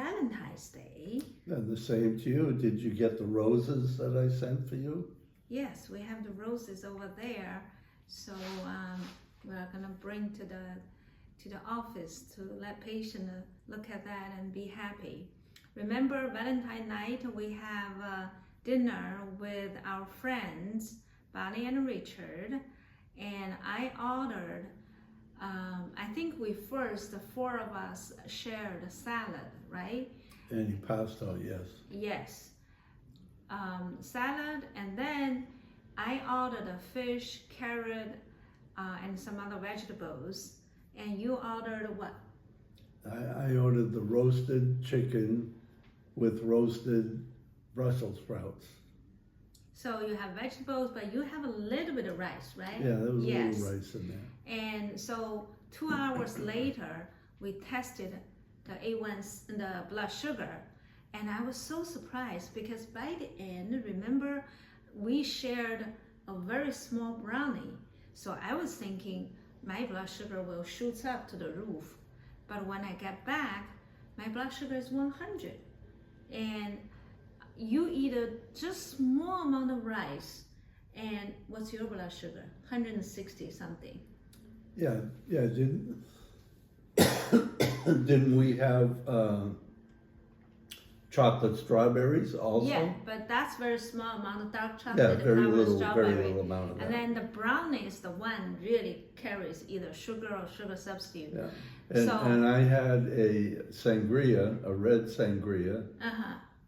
Valentine's Day. And the same to you. Did you get the roses that I sent for you? Yes, we have the roses over there. So we're gonna bring to the office to let patient look at that and be happy. Remember Valentine night we have dinner with our friends Bonnie and Richard, and I ordered. I think the four of us shared a salad, right? Any pasta, yes. Yes. Salad, and then I ordered a fish, carrot, and some other vegetables. And you ordered what? I ordered the roasted chicken with roasted Brussels sprouts. So you have vegetables, but you have a little bit of rice, right? Yeah, there was Yes. a little rice in there. And so 2 hours later, we tested the A1C, the blood sugar, and I was so surprised because by the end, remember, we shared a very small brownie. So I was thinking my blood sugar will shoot up to the roof. But when I get back, my blood sugar is 100. And you eat a just small amount of rice, and what's your blood sugar? 160 something. Yeah. Didn't we have chocolate strawberries also? Yeah, but that's very small amount of dark Yeah, chocolate. very covered little strawberry. amount of that. And then the brownie is the one really carries either sugar or sugar substitute. Yeah, and I had a sangria, a red sangria,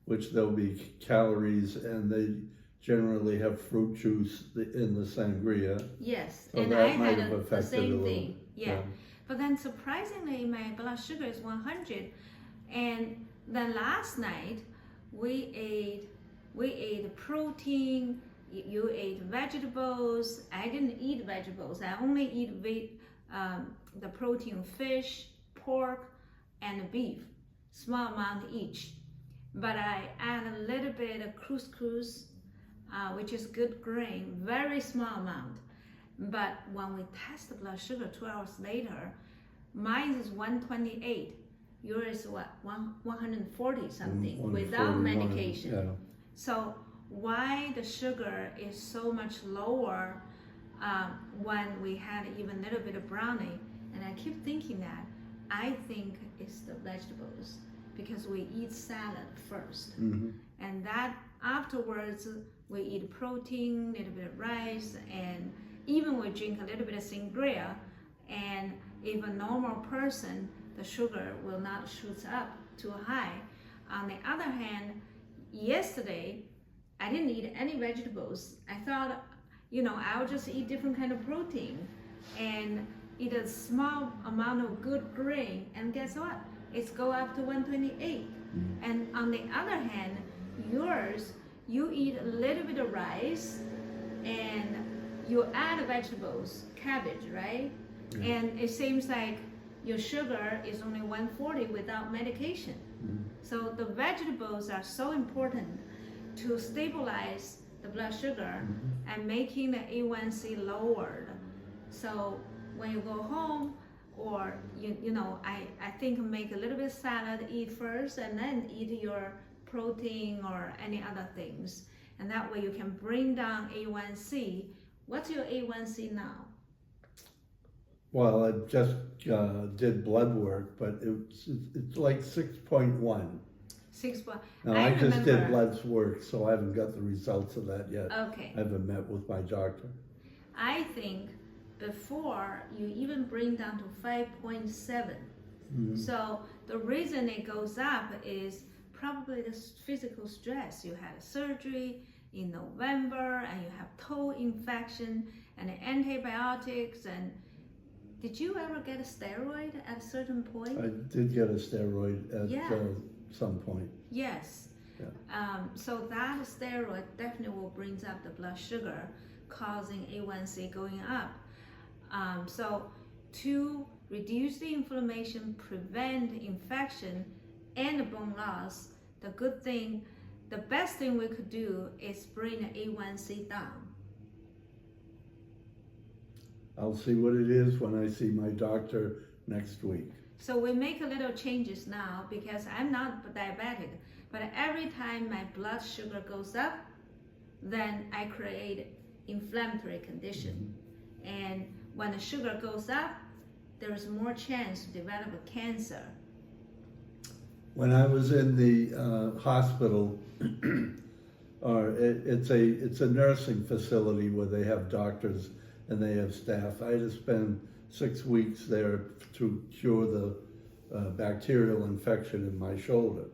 which there'll be calories, and they generally have fruit juice in the sangria. Yes, So and that I might had have the affected a same little, thing. Yeah. But then surprisingly, my blood sugar is 100. And then last night, we ate protein. You ate vegetables. I didn't eat vegetables. I only eat the protein fish, pork, and beef, small amount each. But I add a little bit of couscous, which is good grain, very small amount. But when we test the blood sugar 2 hours later, mine is 128. Yours is what, 140 something without medication. Yeah. So why the sugar is so much lower when we had even a little bit of brownie? And I keep thinking that. I think it's the vegetables because we eat salad first. And that afterwards we eat protein, a little bit of rice, and even we drink a little bit of sangria. And if a normal person, the sugar will not shoot up too high. On the other hand, yesterday I didn't eat any vegetables. I thought, I'll just eat different kind of protein and eat a small amount of good grain, and guess what? It's go up to 128. And on the other hand, yours, you eat a little bit of rice and you add vegetables, cabbage, right? And it seems like your sugar is only 140 without medication. So the vegetables are so important to stabilize the blood sugar and making the A1C lowered. So when you go home, or I think make a little bit of salad, eat first, and then eat your protein or any other things, and that way you can bring down A1C. What's your A1C now? Well, I just did blood work, but it's like 6.1. 6. Now I just did blood work, so I haven't got the results of that yet. Okay. I haven't met with my doctor. I think before you even bring down to 5.7. So the reason it goes up is probably the physical stress. You had a surgery in November, and you have toe infection and antibiotics. And did you ever get a steroid at a certain point? I did get a steroid at some point. Yes. Yeah. So that steroid definitely will bring up the blood sugar, causing A1C going up. So to reduce the inflammation, prevent infection and bone loss, the best thing we could do is bring the A1C down. I'll see what it is when I see my doctor next week. So we make a little changes now because I'm not diabetic, but every time my blood sugar goes up, then I create inflammatory condition. And when the sugar goes up, there is more chance to develop a cancer. When I was in the hospital, it's a nursing facility where they have doctors and they have staff. I had to spend 6 weeks there to cure the bacterial infection in my shoulder.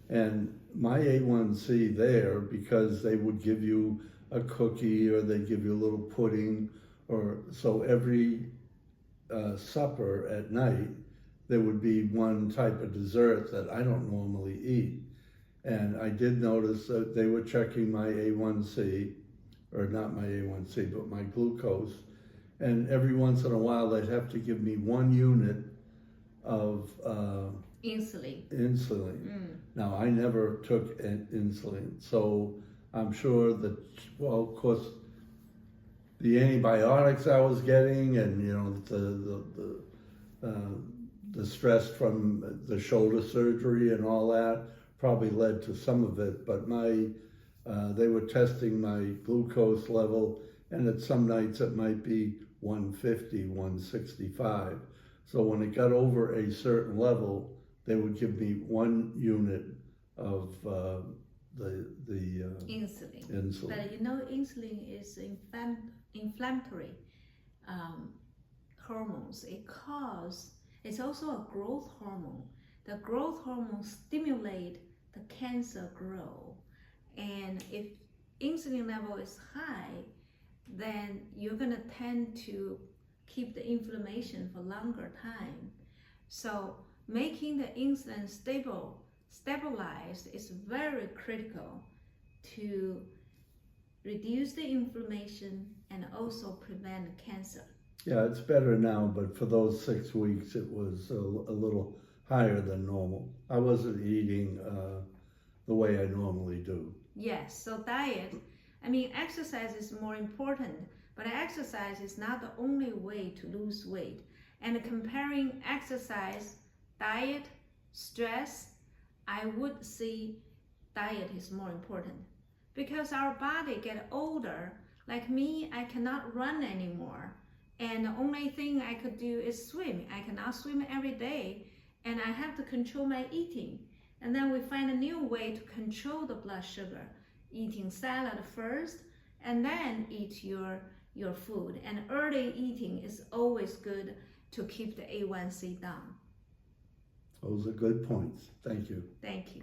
And my A1C there, because they would give you a cookie or they give you a little pudding, or so every supper at night, there would be one type of dessert that I don't normally eat. And I did notice that they were checking my A1C, or not my A1C, but my glucose. And every once in a while, they'd have to give me 1 unit of insulin. Now, I never took insulin, so I'm sure that, well, of course, the antibiotics I was getting, and you know, the stress from the shoulder surgery and all that probably led to some of it. But they were testing my glucose level, and at some nights it might be 150, 165. So when it got over a certain level, they would give me 1 unit of the insulin. But you know, insulin is inflammatory hormones. It's also a growth hormone. The growth hormone stimulate the cancer grow. And if insulin level is high, then you're gonna tend to keep the inflammation for longer time. So making the insulin stabilized is very critical to reduce the inflammation and also prevent cancer. Yeah, it's better now, but for those 6 weeks, it was a little higher than normal. I wasn't eating the way I normally do. Yes, so diet, I mean, exercise is more important, but exercise is not the only way to lose weight. And comparing exercise, diet, stress, I would say diet is more important. Because our body get older, like me, I cannot run anymore. And the only thing I could do is swim. I cannot swim every day, and I have to control my eating. And then we find a new way to control the blood sugar, eating salad first, and then eat your food. And early eating is always good to keep the A1C down. Those are good points. Thank you. Thank you.